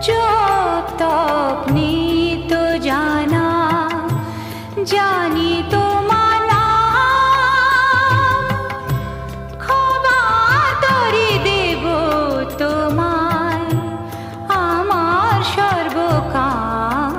জপ তপ নিত জানা, জানি তো মানা, ক্ষমা তরি দেব তোমায় আমার সর্বকাম।